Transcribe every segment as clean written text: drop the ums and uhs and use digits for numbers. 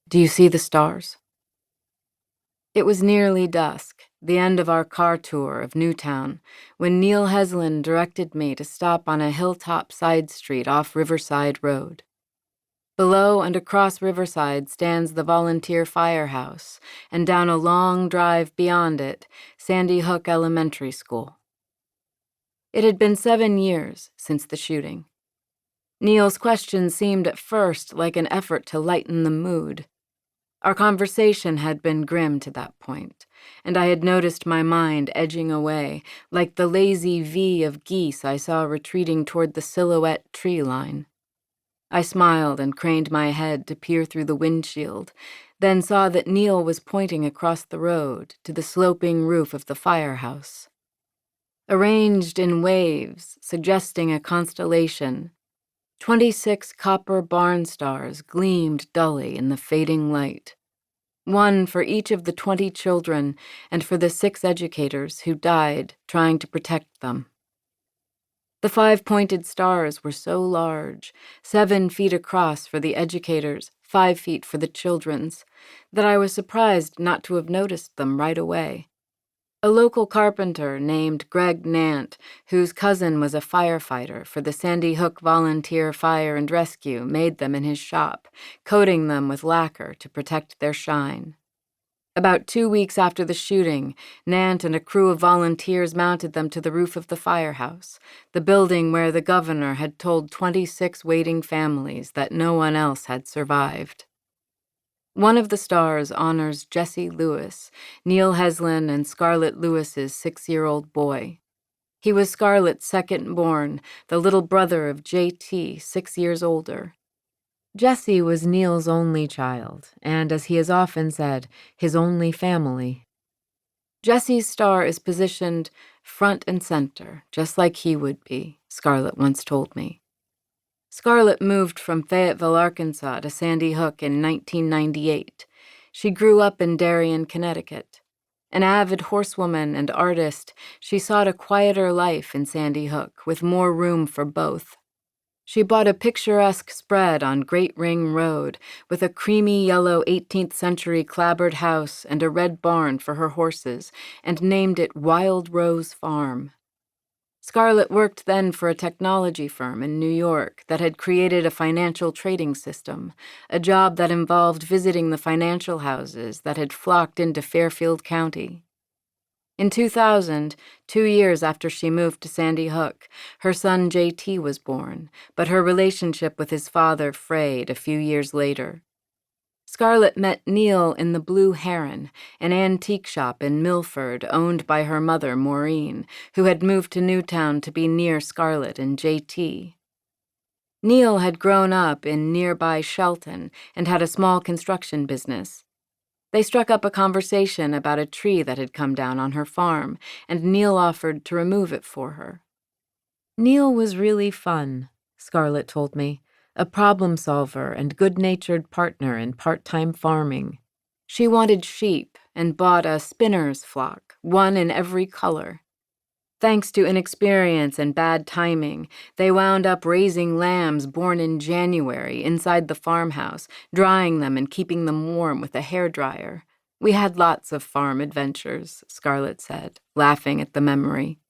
Do you see the stars? It was nearly dusk, the end of our car tour of Newtown, when Neil Heslin directed me to stop on a hilltop side street off Riverside Road. Below and across Riverside stands the volunteer firehouse, and down a long drive beyond it, Sandy Hook Elementary School. It had been 7 years since the shooting. Neil's question seemed at first like an effort to lighten the mood. Our conversation had been grim to that point, and I had noticed my mind edging away, like the lazy V of geese I saw retreating toward the silhouette tree line. I smiled and craned my head to peer through the windshield, then saw that Neil was pointing across the road to the sloping roof of the firehouse. Arranged in waves, suggesting a constellation, 26 copper barn stars gleamed dully in the fading light. One for each of the 20 children and for the 6 educators who died trying to protect them. The 5 pointed stars were so large, 7 feet across for the educators, 5 feet for the children's, that I was surprised not to have noticed them right away. A local carpenter named Greg Nant, whose cousin was a firefighter for the Sandy Hook Volunteer Fire and Rescue, made them in his shop, coating them with lacquer to protect their shine. About 2 weeks after the shooting, Nant and a crew of volunteers mounted them to the roof of the firehouse, the building where the governor had told 26 waiting families that no one else had survived. One of the stars honors Jesse Lewis, Neil Heslin and Scarlett Lewis's 6-year-old boy. He was Scarlett's second born, the little brother of J.T., 6 years older. Jesse was Neil's only child, and as he has often said, his only family. Jesse's star is positioned front and center, just like he would be, Scarlett once told me. Scarlett moved from Fayetteville, Arkansas to Sandy Hook in 1998. She grew up in Darien, Connecticut. An avid horsewoman and artist, she sought a quieter life in Sandy Hook, with more room for both. She bought a picturesque spread on Great Ring Road, with a creamy yellow 18th century clapboard house and a red barn for her horses, and named it Wild Rose Farm. Scarlett worked then for a technology firm in New York that had created a financial trading system, a job that involved visiting the financial houses that had flocked into Fairfield County. In 2000, 2 years after she moved to Sandy Hook, her son J.T. was born, but her relationship with his father frayed a few years later. Scarlett met Neil in the Blue Heron, an antique shop in Milford owned by her mother, Maureen, who had moved to Newtown to be near Scarlett and J.T. Neil had grown up in nearby Shelton and had a small construction business. They struck up a conversation about a tree that had come down on her farm, and Neil offered to remove it for her. Neil was really fun, Scarlett told me. A problem solver and good-natured partner in part-time farming. She wanted sheep and bought a spinner's flock, one in every color. Thanks to inexperience and bad timing, they wound up raising lambs born in January inside the farmhouse, drying them and keeping them warm with a hairdryer. We had lots of farm adventures, Scarlett said, laughing at the memory.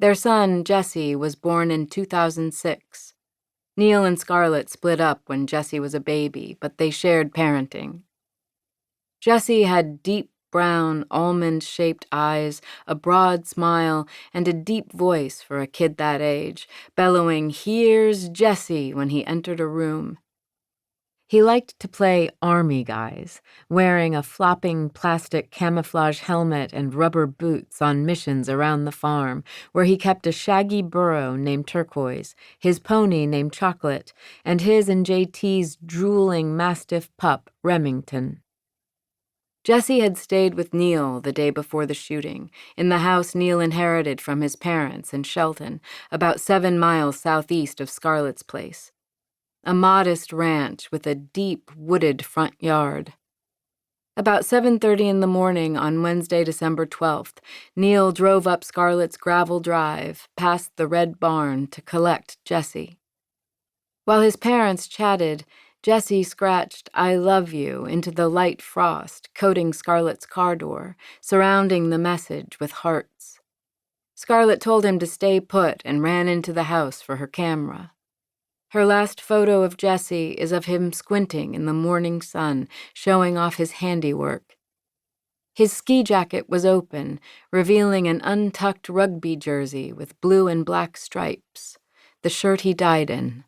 Their son, Jesse, was born in 2006. Neil and Scarlett split up when Jesse was a baby, but they shared parenting. Jesse had deep brown, almond-shaped eyes, a broad smile, and a deep voice for a kid that age, bellowing, "Here's Jesse," when he entered a room. He liked to play army guys, wearing a flopping plastic camouflage helmet and rubber boots on missions around the farm, where he kept a shaggy burro named Turquoise, his pony named Chocolate, and his and JT's drooling mastiff pup, Remington. Jesse had stayed with Neil the day before the shooting, in the house Neil inherited from his parents in Shelton, about 7 miles southeast of Scarlett's place. A modest ranch with a deep, wooded front yard. About 7:30 in the morning on Wednesday, December 12th, Neil drove up Scarlett's gravel drive, past the red barn, to collect Jesse. While his parents chatted, Jessie scratched "I love you" into the light frost, coating Scarlett's car door, surrounding the message with hearts. Scarlett told him to stay put and ran into the house for her camera. Her last photo of Jessie is of him squinting in the morning sun, showing off his handiwork. His ski jacket was open, revealing an untucked rugby jersey with blue and black stripes, the shirt he died in.